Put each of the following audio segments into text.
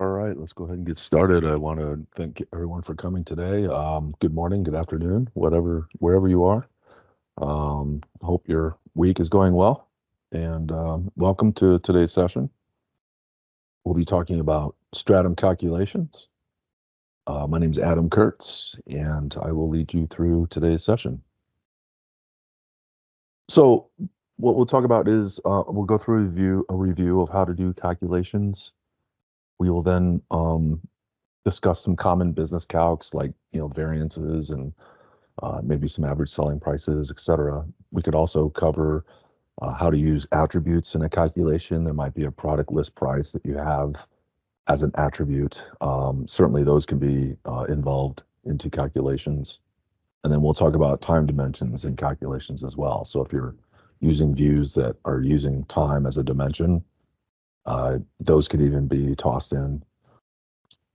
All right, let's go ahead and get started. I want to thank everyone for coming today. Good morning, good afternoon, wherever you are. Hope your week is going well. And welcome to today's session. We'll be talking about stratum calculations. My name is Adam Kurtz, and I will lead you through today's session. So, what we'll talk about is we'll go through a review of how to do calculations. We will then discuss some common business calcs like variances and maybe some average selling prices, etc. We could also cover how to use attributes in a calculation. There might be a product list price that you have as an attribute. Certainly, those can be involved into calculations. And then we'll talk about time dimensions in calculations as well. So if you're using views that are using time as a dimension, those could even be tossed in.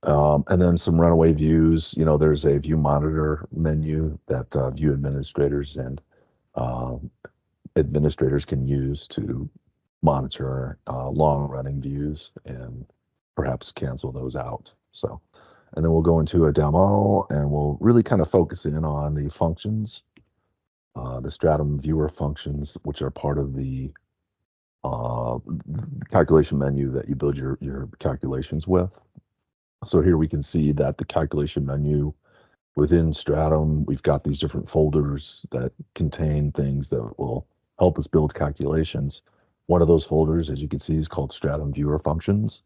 And then some runaway views. There's a view monitor menu that view administrators and uh, administrators can use to monitor long running views and perhaps cancel those out. So, and then we'll go into a demo and we'll really kind of focus in on the functions, the Stratum viewer functions, which are part of the uh, calculation menu that you build your calculations with. So here we can see that the calculation menu within Stratum, we've got these different folders that contain things that will help us build calculations. One of those folders, as you can see, is called Stratum Viewer Functions,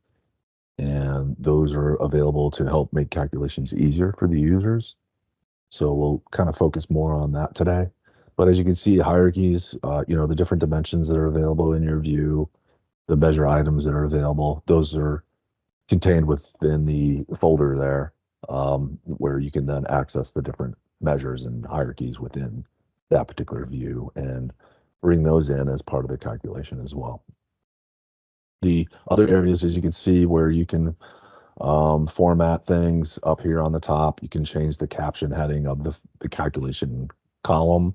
and those are available to help make calculations easier for the users. So we'll kind of focus more on that today. But as you can see, hierarchies, the different dimensions that are available in your view, the measure items that are available, those are contained within the folder there, where you can then access the different measures and hierarchies within that particular view and bring those in as part of the calculation as well. The other areas, as you can see, where you can format things up here on the top, you can change the caption heading of the calculation column.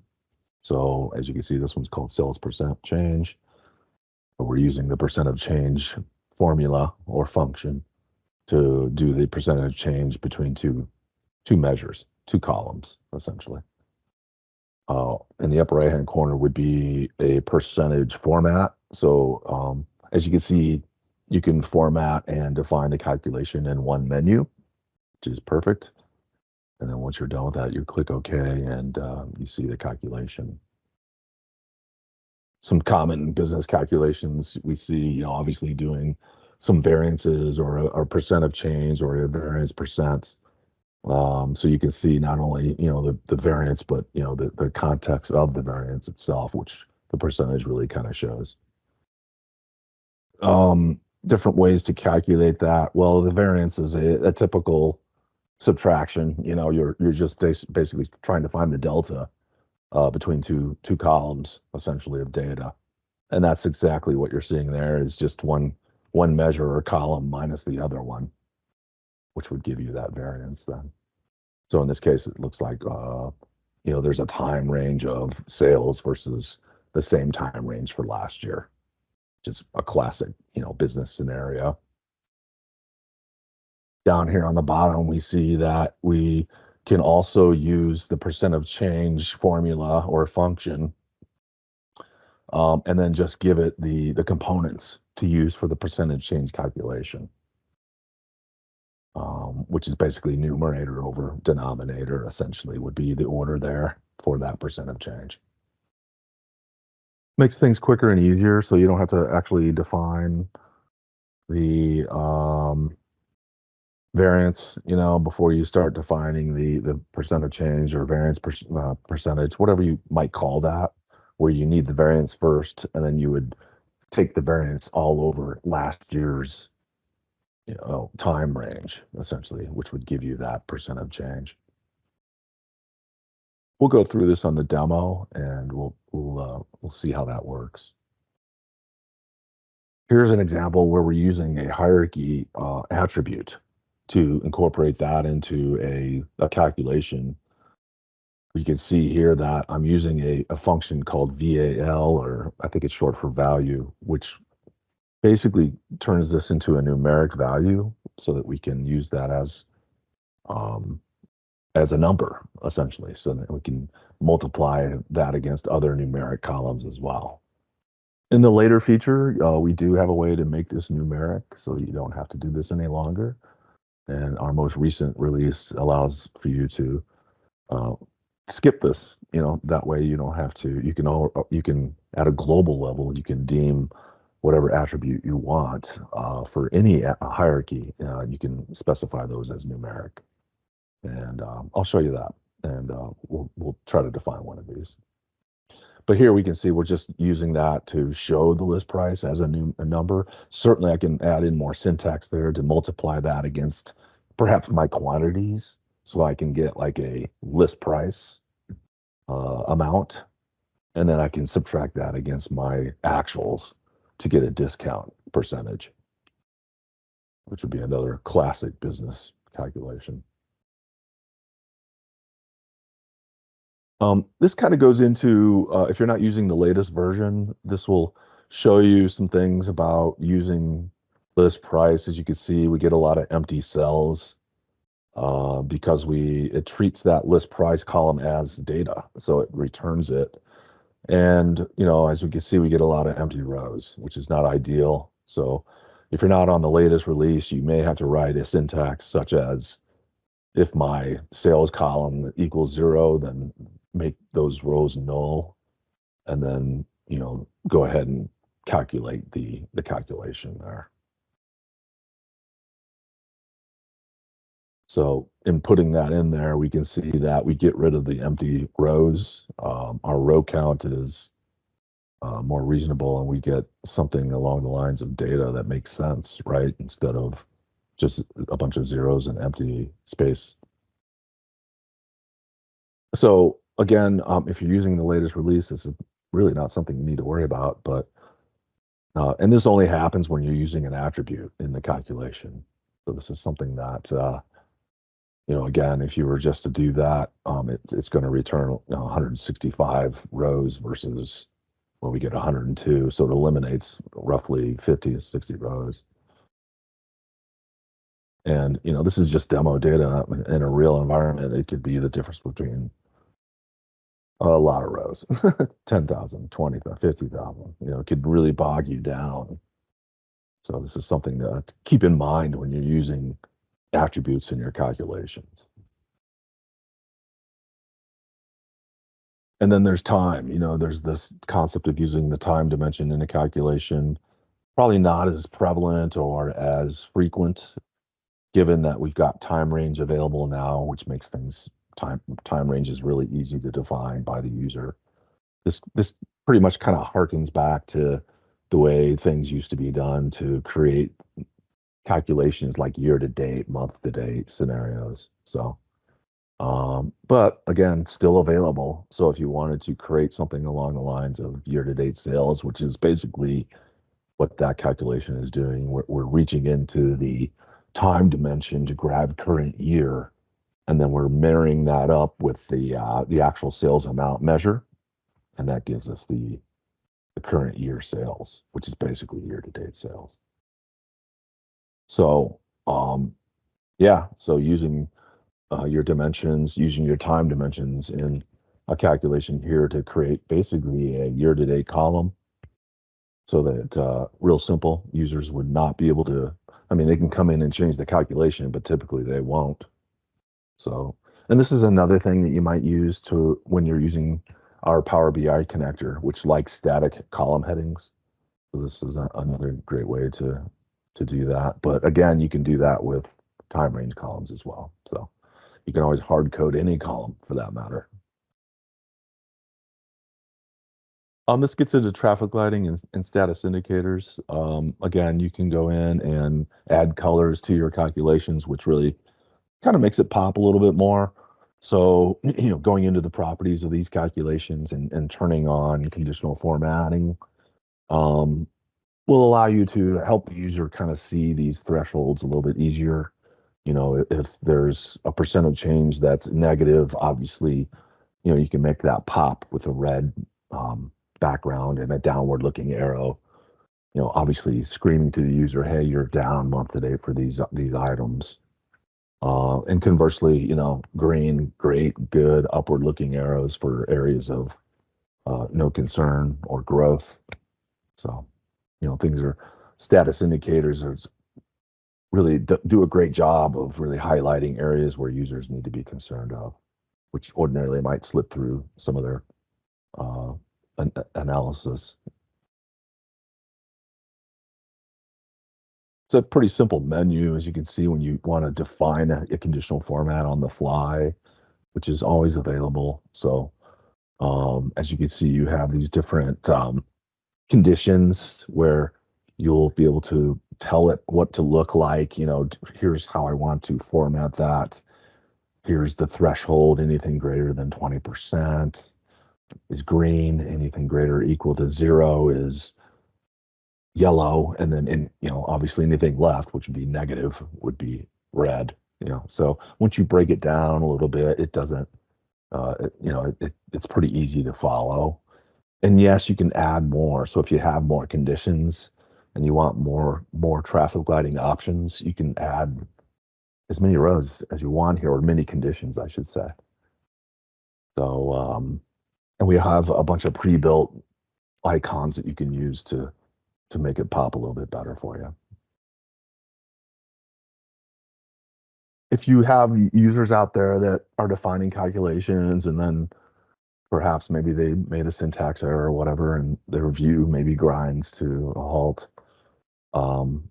So as you can see, this one's called sales percent change. We're using the percent of change formula or function to do the percentage change between two measures, two columns, essentially. In the upper right-hand corner would be a percentage format. So as you can see, you can format and define the calculation in one menu, which is perfect. And then once you're done with that, you click OK, and you see the calculation. Some common business calculations we see, obviously doing some variances or a percent of change or a variance percent. So you can see not only the variance, but the context of the variance itself, which the percentage really kind of shows. Different ways to calculate that. Well, the variance is a typical subtraction. You're just basically trying to find the delta between two columns essentially of data, and that's exactly what you're seeing there. Is just one measure or column minus the other one, which would give you that variance then. So in this case, it looks like there's a time range of sales versus the same time range for last year, which is a classic business scenario. Down here on the bottom, we see that we can also use the percent of change formula or function, and then just give it the components to use for the percentage change calculation, which is basically numerator over denominator, essentially, would be the order there for that percent of change. Makes things quicker and easier, so you don't have to actually define the variance, before you start defining the percent of change or variance percentage, whatever you might call that, where you need the variance first, and then you would take the variance all over last year's time range, essentially, which would give you that percent of change. We'll go through this on the demo, and we'll see how that works. Here's an example where we're using a hierarchy attribute to incorporate that into a calculation. You can see here that I'm using a function called VAL, or I think it's short for value, which basically turns this into a numeric value so that we can use that um, as a number, essentially, so that we can multiply that against other numeric columns as well. In the later feature, we do have a way to make this numeric, so you don't have to do this any longer. And our most recent release allows for you to uh, skip this. That way you don't have to. You can at a global level, you can deem whatever attribute you want for any hierarchy. You can specify those as numeric, and I'll show you that, and we'll try to define one of these. But here we can see we're just using that to show the list price as a number. Certainly, I can add in more syntax there to multiply that against perhaps my quantities, so I can get like a list price amount, and then I can subtract that against my actuals to get a discount percentage, which would be another classic business calculation. This kind of goes into, if you're not using the latest version, this will show you some things about using list price. As you can see, we get a lot of empty cells because it treats that list price column as data, so it returns it. And as we can see, we get a lot of empty rows, which is not ideal. So if you're not on the latest release, you may have to write a syntax such as, if my sales column equals 0, then make those rows null, and then go ahead and calculate the calculation there. So in putting that in there, we can see that we get rid of the empty rows. Our row count is more reasonable, and we get something along the lines of data that makes sense, right? Instead of just a bunch of zeros and empty space. So again, if you're using the latest release, this is really not something you need to worry about. But and this only happens when you're using an attribute in the calculation. So this is something that again, if you were just to do that, it's going to return 165 rows versus we get 102. So it eliminates roughly 50 to 60 rows. And this is just demo data. In a real environment, it could be the difference between a lot of rows, 10,000, 20,000, 50,000. It could really bog you down. So this is something to keep in mind when you're using attributes in your calculations. And then there's time. There's this concept of using the time dimension in a calculation. Probably not as prevalent or as frequent, given that we've got time range available now, which makes time range is really easy to define by the user. This pretty much kind of harkens back to the way things used to be done to create calculations like year to date, month to date scenarios. So, but again, still available. So if you wanted to create something along the lines of year to date sales, which is basically what that calculation is doing, we're reaching into the time dimension to grab current year, and then we're marrying that up with the actual sales amount measure, and that gives us the current year sales, which is basically year to date sales. So, yeah, so using your dimensions, using your time dimensions in a calculation here to create basically a year to date column, so that real simple users would not be able to. I mean, they can come in and change the calculation, but typically they won't. So, and this is another thing that you might use to when you're using our Power BI connector, which likes static column headings. So this is another great way to do that. But again, you can do that with time range columns as well. So you can always hard code any column for that matter. This gets into traffic lighting and status indicators. Again, you can go in and add colors to your calculations, which really kind of makes it pop a little bit more. So, going into the properties of these calculations and turning on conditional formatting um, will allow you to help the user kind of see these thresholds a little bit easier. If there's a percent of change that's negative, obviously, you can make that pop with a red background and a downward looking arrow. obviously screaming to the user, hey, you're down month to date for these items. And conversely, green, great, good, upward looking arrows for areas of no concern or growth. So, things are status indicators are really do a great job of really highlighting areas where users need to be concerned of, which ordinarily might slip through some of their uh, analysis. It's a pretty simple menu, as you can see, when you want to define a conditional format on the fly, which is always available. So, as you can see, you have these different conditions where you'll be able to tell it what to look like. Here's how I want to format that. Here's the threshold. Anything greater than 20% is green. Anything greater or equal to 0 is yellow. And then, obviously anything left, which would be negative, would be red. So once you break it down a little bit, it doesn't, it's pretty easy to follow. And yes, you can add more. So if you have more conditions and you want more traffic lighting options, you can add as many rows as you want here, or many conditions, I should say. So, and we have a bunch of pre-built icons that you can use to make it pop a little bit better for you. If you have users out there that are defining calculations and then perhaps maybe they made a syntax error or whatever, and their view maybe grinds to a halt,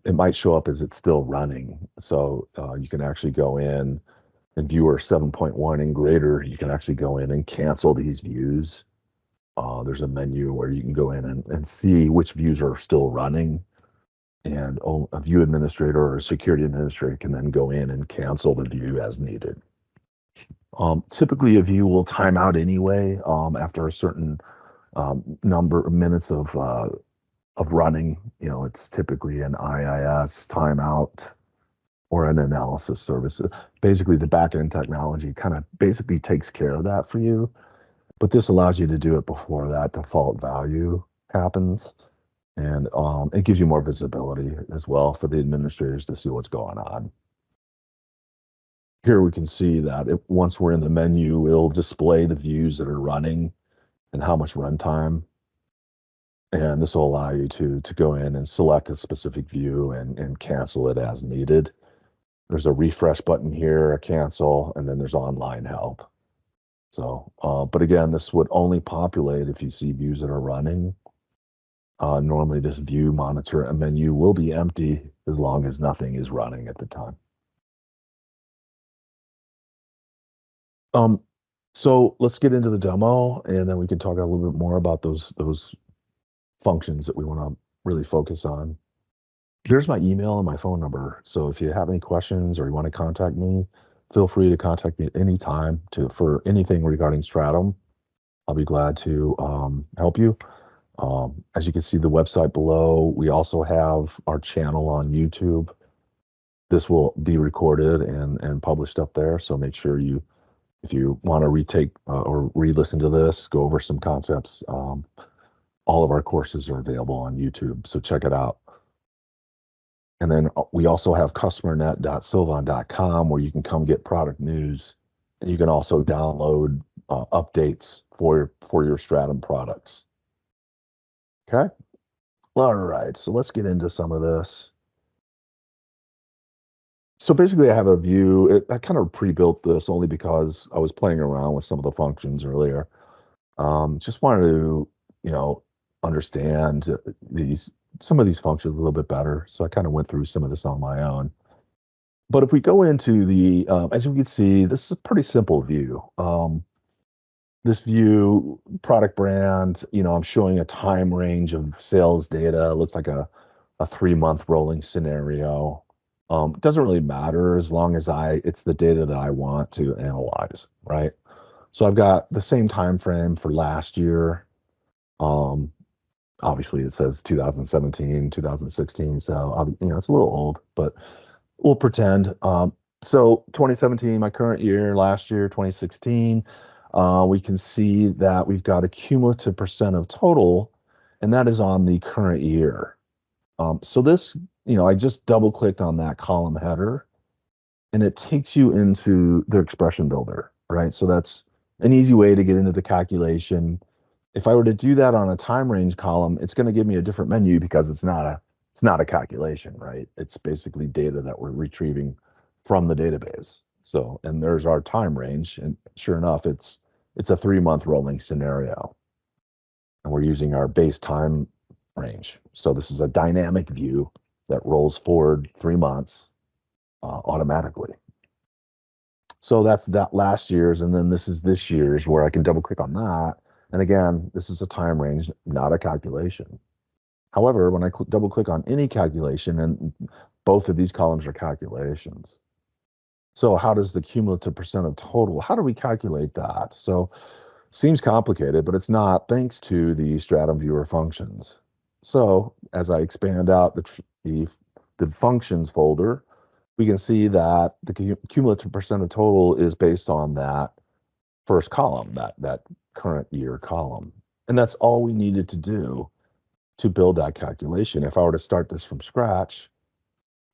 it might show up as it's still running. So you can actually go in and viewer 7.1 and greater, you can actually go in and cancel these views. There's a menu where you can go in and see which views are still running. And a view administrator or a security administrator can then go in and cancel the view as needed. Typically, a view will time out anyway after a certain number of minutes of running. It's typically an IIS timeout or an analysis service. Basically, the backend technology kind of basically takes care of that for you, but this allows you to do it before that default value happens, and it gives you more visibility as well for the administrators to see what's going on. Here we can see that once we're in the menu, it'll display the views that are running and how much runtime. And this will allow you to go in and select a specific view and cancel it as needed. There's a refresh button here, a cancel, and then there's online help. So, but again, this would only populate if you see views that are running. Normally, this view monitor and menu will be empty as long as nothing is running at the time. Um, so let's get into the demo, and then we can talk a little bit more about those functions that we want to really focus on. There's my email and my phone number. So if you have any questions or you want to contact me, feel free to contact me at any time for anything regarding Stratum. I'll be glad to help you. As you can see the website below, we also have our channel on YouTube. This will be recorded and published up there. So make sure if you want to retake or re-listen to this, go over some concepts. All of our courses are available on YouTube, so check it out. And then we also have customernet.sylvan.com where you can come get product news, and you can also download updates for your Stratum products. Okay. All right. So let's get into some of this. So basically, I have a view. I kind of pre-built this only because I was playing around with some of the functions earlier. Just wanted to, understand some of these functions a little bit better. So I kind of went through some of this on my own. But if we go into as you can see, this is a pretty simple view. This view, product brand, I'm showing a time range of sales data. It looks like a 3-month rolling scenario. It doesn't really matter as long as it's the data that I want to analyze, right? So I've got the same time frame for last year. Obviously it says 2017, 2016, so it's a little old, but we'll pretend. So 2017, my current year, last year, 2016, we can see that we've got a cumulative percent of total, and that is on the current year. So this, I just double clicked on that column header and it takes you into the expression builder, right? So that's an easy way to get into the calculation. If I were to do that on a time range column, it's going to give me a different menu because it's not a calculation, right? It's basically data that we're retrieving from the database. So, and there's our time range, and sure enough, it's a 3-month rolling scenario, and we're using our base time range. So this is a dynamic view that rolls forward 3 months automatically. So that's that last year's, and then this is this year's where I can double click on that. And again, this is a time range, not a calculation. However, when I double click on any calculation, and both of these columns are calculations. So how does the cumulative percent of total, how do we calculate that? So seems complicated, but it's not, thanks to the Stratum viewer functions. So as I expand out the functions folder, we can see that the cumulative percent of total is based on that first column, that current year column. And that's all we needed to do to build that calculation. If I were to start this from scratch,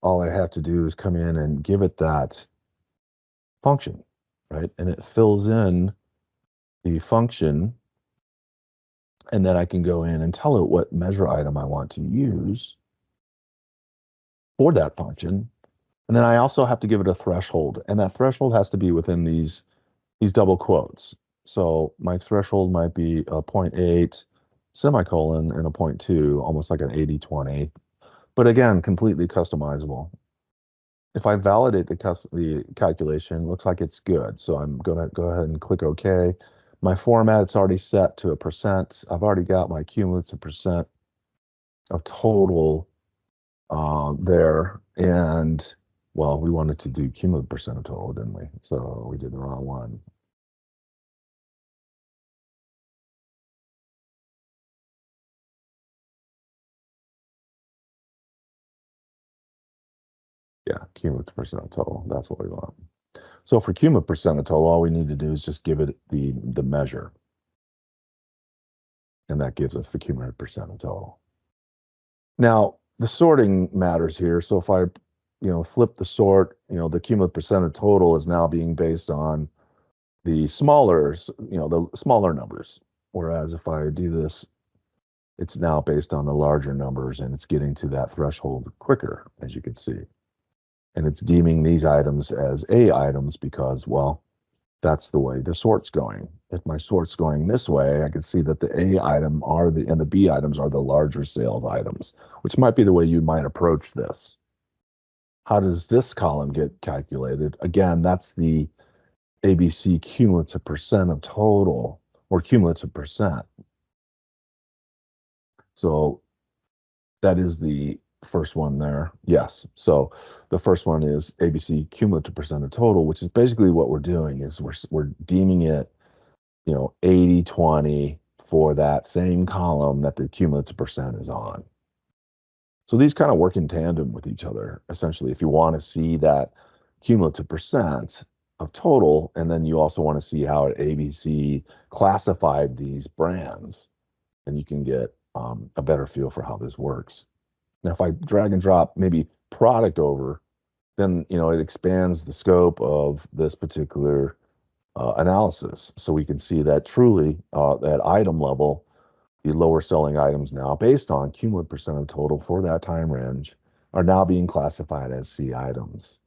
all I have to do is come in and give it that function, right? And it fills in the function, and then I can go in and tell it what measure item I want to use for that function. And then I also have to give it a threshold, and that threshold has to be within these double quotes. So my threshold might be a zero point 0.8 semicolon and a 0.2, almost like an 80/20, but again, completely customizable. If I validate the calculation, looks like it's good. So I'm gonna go ahead and click OK. My format's already set to a percent. I've already got my cumulative percent of total there. And well, we wanted to do cumulative percent of total, didn't we? So we did the wrong one. Yeah, cumulative percent of total. That's what we want. So for cumulative percent of total, all we need to do is just give it the measure, and that gives us the cumulative percent of total. Now, the sorting matters here. So if I, flip the sort, the cumulative percent of total is now being based on the the smaller numbers. Whereas if I do this, it's now based on the larger numbers, and it's getting to that threshold quicker, as you can see. And it's deeming these items as A items because, well, that's the way the sort's going. If my sort's going this way, I can see that the A item and the B items are the larger sales items, which might be the way you might approach this. How does this column get calculated? Again, that's the ABC cumulative percent of total, or cumulative percent. So that is the first one there. Yes. So the first one is ABC cumulative percent of total, which is basically what we're doing is we're deeming it 80/20 for that same column that the cumulative percent is on. So these kind of work in tandem with each other, essentially. If you want to see that cumulative percent of total, and then you also want to see how ABC classified these brands, and you can get a better feel for how this works. Now, if I drag and drop maybe product over, then it expands the scope of this particular analysis. So we can see that truly at item level, the lower selling items now, based on cumulative percent of total for that time range, are now being classified as C items.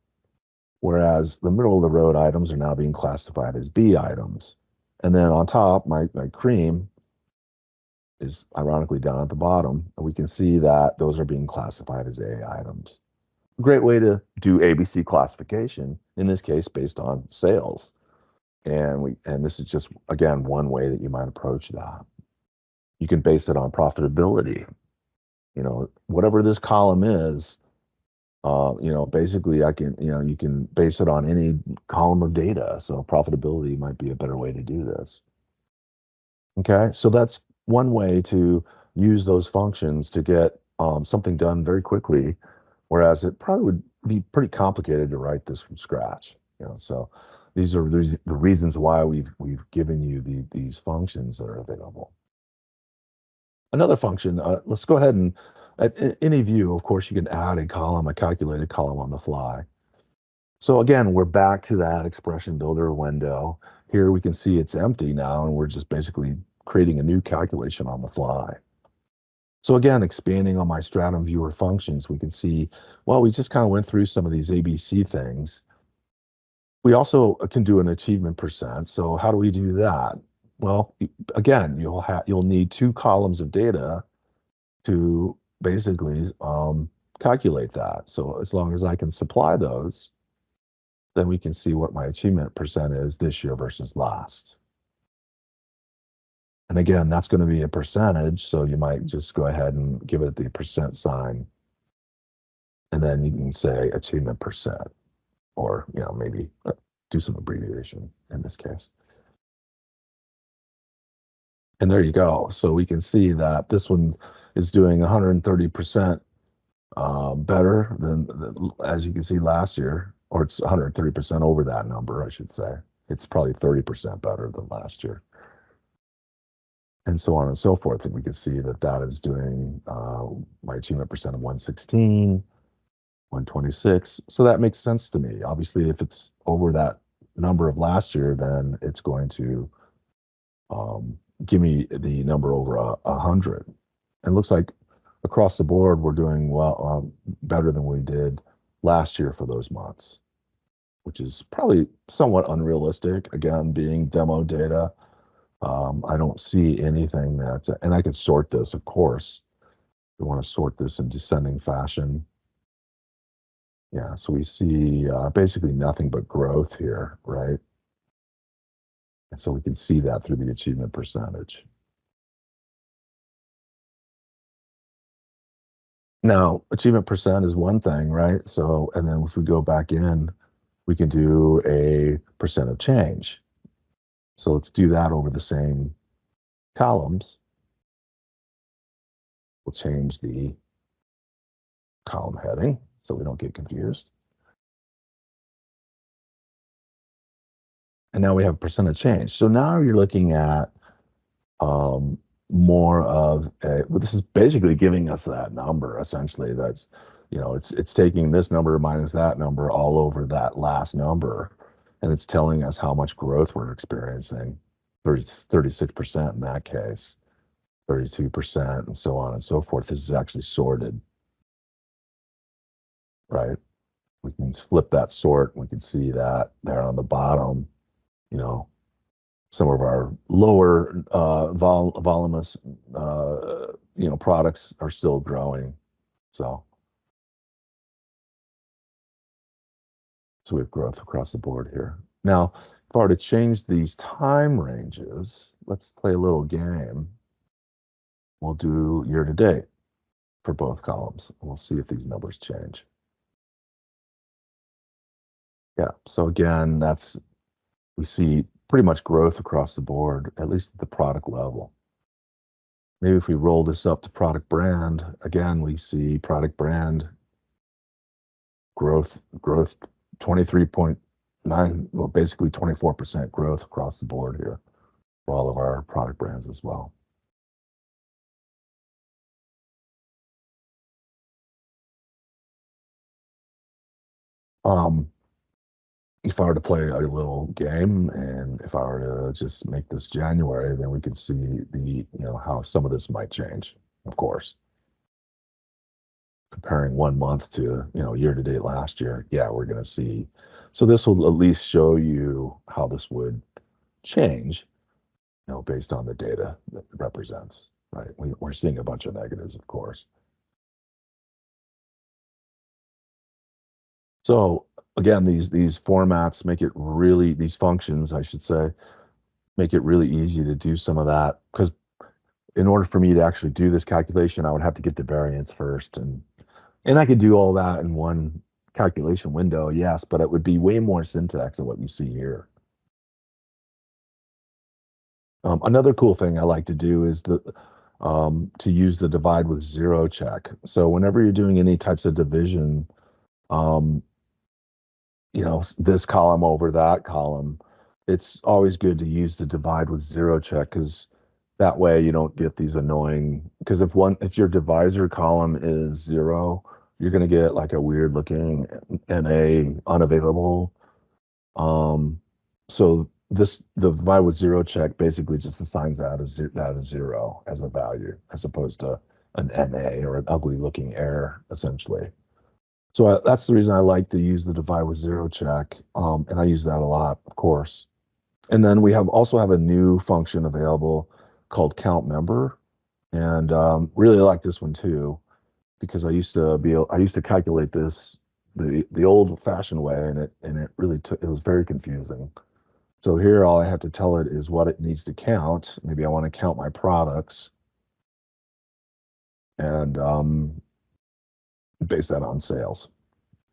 Whereas the middle of the road items are now being classified as B items. And then on top, my cream is ironically down at the bottom, and we can see that those are being classified as A items. Great way to do ABC classification, in this case based on sales. And this is just, again, one way that you might approach that. You can base it on profitability. Whatever this column is, basically you can base it on any column of data. So profitability might be a better way to do this. Okay, so that's one way to use those functions to get something done very quickly, whereas it probably would be pretty complicated to write this from scratch. So these are the reasons why we've given you these functions that are available. Another function, let's go ahead and At any view, of course, you can add a column, a calculated column on the fly. So again, we're back to that expression builder window. Here we can see it's empty now, and we're just basically creating a new calculation on the fly. So again, expanding on my Stratum viewer functions, we can see, well, we just kind of went through some of these ABC things. We also can do an achievement percent. So how do we do that? Well, again, you'll need two columns of data to basically calculate that. So as long as I can supply those, then we can see what my achievement percent is this year versus last. And again, that's going to be a percentage. So you might just go ahead and give it the percent sign. And then you can say achievement percent, or, maybe do some abbreviation in this case. And there you go. So we can see that this one is doing 130% better than, as you can see last year, or it's 130% over that number, I should say. It's probably 30% better than last year, and so on and so forth. And we can see that that is doing my achievement percent of 116, 126. So that makes sense to me. Obviously, if it's over that number of last year, then it's going to um, give me the number over 100. It looks like across the board, we're doing well, better than we did last year for those months, which is probably somewhat unrealistic. Again, being demo data, I don't see anything that's, and I could sort this, of course. We want to sort this in descending fashion. Yeah, so we see basically nothing but growth here, right? And so we can see that through the achievement percentage. Now, achievement percent is one thing, right? So, and then if we go back in, we can do a percent of change. So let's do that over the same columns. We'll change the column heading so we don't get confused. And now we have percent of change. So now you're looking at um, more of a, well, this is basically giving us that number essentially. That's, it's taking this number minus that number all over that last number, and it's telling us how much growth we're experiencing. 36% in that case, 32%, and so on and so forth. This is actually sorted, right? We can flip that sort. We can see that there on the bottom, you know, some of our lower voluminous, products are still growing. So, so we have growth across the board here. Now, if I were to change these time ranges, let's play a little game. We'll do year to date for both columns. We'll see if these numbers change. Yeah. So again, we see pretty much growth across the board, at least at the product level. Maybe if we roll this up to product brand, again, we see product brand growth 23.9, well, basically 24% growth across the board here for all of our product brands as well. Um, if I were to play a little game, and if I were to just make this January, then we could see how some of this might change, of course. Comparing one month to, year to date last year, yeah, we're going to see. So this will at least show you how this would change, based on the data that it represents, right? We're seeing a bunch of negatives, of course. So again, these formats make it really, these functions, I should say, make it really easy to do some of that, because in order for me to actually do this calculation, I would have to get the variance first, and I could do all that in one calculation window, yes, but it would be way more syntax than what you see here. Another cool thing I like to do is to use the divide with zero check. So whenever you're doing any types of division, um, this column over that column, it's always good to use the divide with zero check, because That way you don't get these annoying, because if your divisor column is 0, you're gonna get like a weird looking NA unavailable. Um, so the divide with 0 check basically just assigns that as 0 as a value, as opposed to an NA or an ugly looking error, essentially. So that's the reason I like to use the divide with 0 check, and I use that a lot, of course. And then we also have a new function available called count member, and really like this one too, because I used to calculate this the old fashioned way, and it was very confusing. So here all I have to tell it is what it needs to count. Maybe I want to count my products and base that on sales,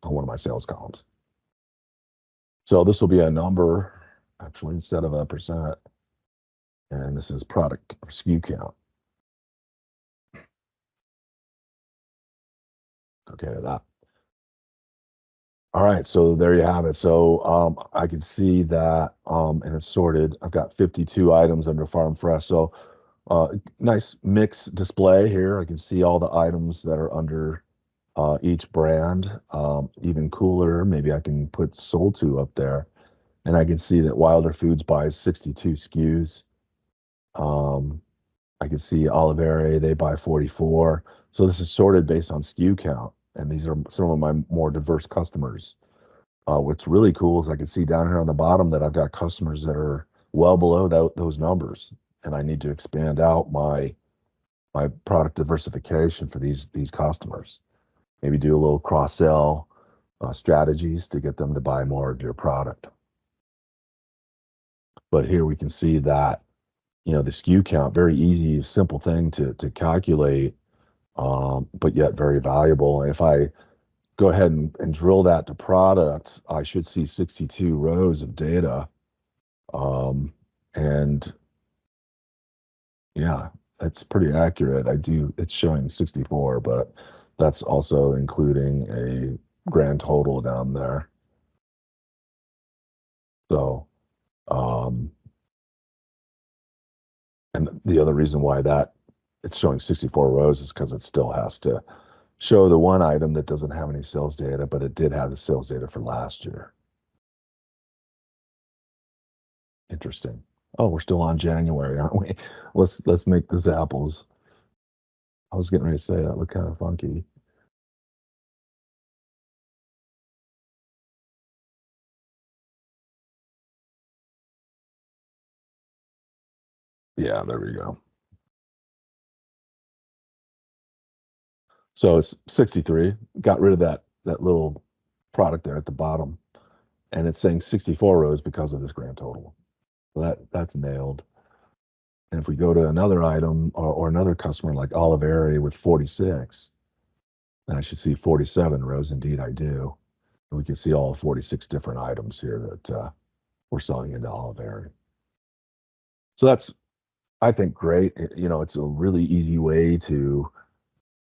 on one of my sales columns. So this will be a number actually instead of a percent, and this is product or SKU count. Okay, that. All right, so there you have it. So I can see that, and it's sorted. I've got 52 items under Farm Fresh. So nice mix display here. I can see all the items that are under each brand. Even cooler, maybe I can put sold to up there, and I can see that Wilder Foods buys 62 SKUs. Um, I can see Oliveri, they buy 44. So this is sorted based on SKU count, and these are some of my more diverse customers. What's really cool is I can see down here on the bottom that I've got customers that are well below those numbers, and I need to expand out my product diversification for these customers. Maybe do a little cross sell strategies to get them to buy more of your product. But here we can see that the SKU count, very easy, simple thing to calculate, but yet very valuable. And if I go ahead and drill that to product, I should see 62 rows of data. Um, and yeah, that's pretty accurate. It's showing 64, but that's also including a grand total down there. So, um, and the other reason why that it's showing 64 rows is because it still has to show the one item that doesn't have any sales data, but it did have the sales data for last year. Interesting. Oh, we're still on January, aren't we? Let's make this apples. I was getting ready to say that looked kind of funky. Yeah, there we go. So it's 63. Got rid of that little product there at the bottom, and it's saying 64 rows because of this grand total. So that's nailed. And if we go to another item or another customer like Oliveri with 46, then I should see 47 rows. Indeed, I do. And we can see all 46 different items here that we're selling into Oliveri. So that's, I think, great. It's a really easy way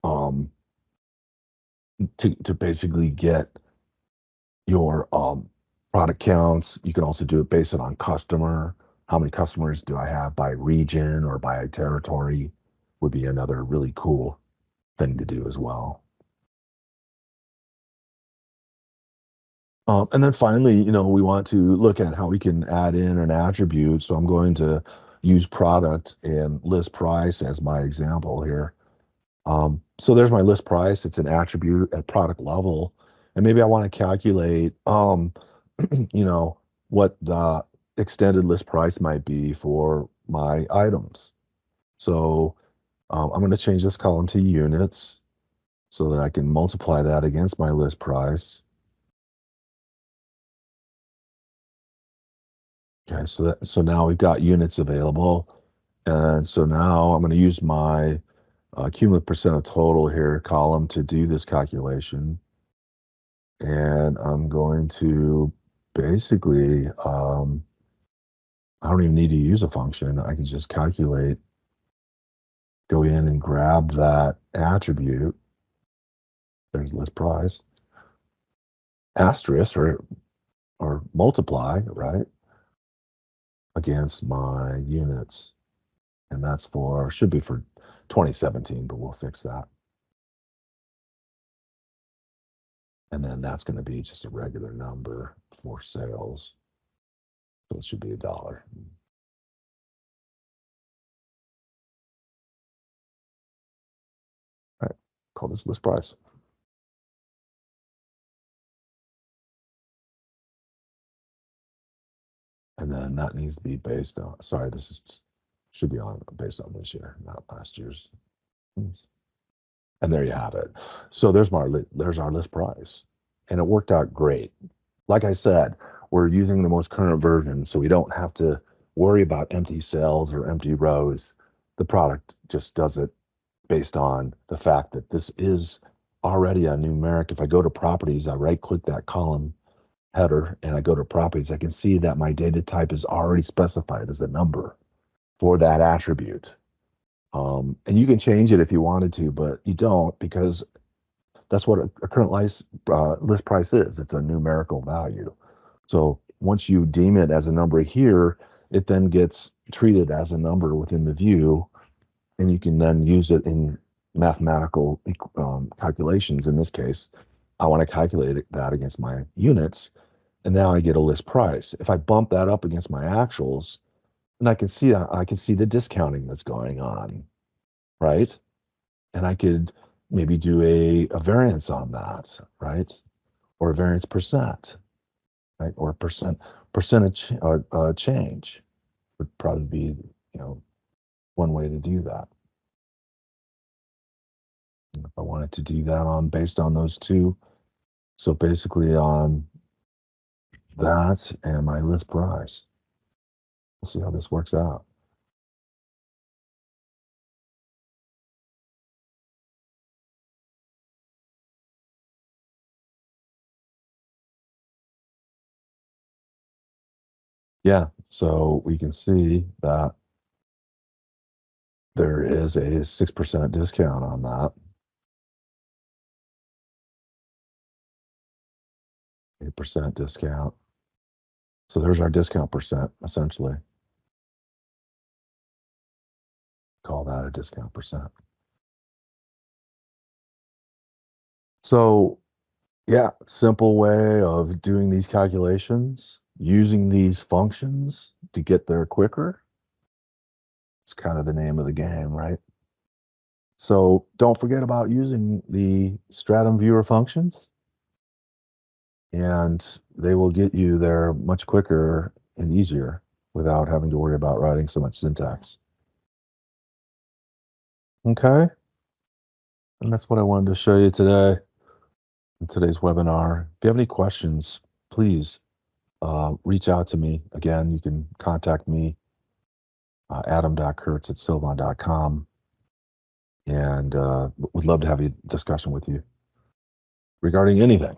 um, to basically get your product counts. You can also do it based on customer. How many customers do I have by region or by territory would be another really cool thing to do as well. And then finally, we want to look at how we can add in an attribute. So I'm going to use product and list price as my example here. So there's my list price. It's an attribute at product level. And maybe I want to calculate, you know, what the extended list price might be for my items. So I'm going to change this column to units so that I can multiply that against my list price. Okay, so now we've got units available. And so now I'm going to use my cumulative percent of total here column to do this calculation. And I'm going to basically, I don't even need to use a function. I can just calculate, go in and grab that attribute. There's list price, asterisk or multiply, right, against my units. and that's for should be for 2017, but we'll fix that. And then that's going to be just a regular number for sales. So it should be $1. All right, call this list price. And then that needs to be based on, sorry, this is should be on based on this year, not last year's. And there you have it. So there's our list price. And it worked out great. Like I said, we're using the most current version, so we don't have to worry about empty cells or empty rows. The product just does it based on the fact that this is already a numeric. If I go to properties, I right click that column header and I go to properties, I can see that my data type is already specified as a number for that attribute. And you can change it if you wanted to, but you don't because that's what a current list price is. It's a numerical value. So once you deem it as a number here, it then gets treated as a number within the view, and you can then use it in mathematical calculations. In this case, I want to calculate that against my units, and now I get a list price. If I bump that up against my actuals, then I can see the discounting that's going on, right? And I could maybe do a variance on that, right? Or a variance percent, right? Or percentage change would probably be, one way to do that. If I wanted to do that on based on those two, so basically on that and my list price. We'll see how this works out. Yeah, so we can see that there is a 6% discount on that. 8% discount. So there's our discount percent, essentially. Call that a discount percent. So, yeah, simple way of doing these calculations, using these functions to get there quicker. It's kind of the name of the game, right? So don't forget about using the Stratum viewer functions, and they will get you there much quicker and easier without having to worry about writing so much syntax. Okay, and that's what I wanted to show you today in today's webinar. If you have any questions, please reach out to me. Again, you can contact me, adam.kurtz@sylvan.com, and would love to have a discussion with you regarding anything.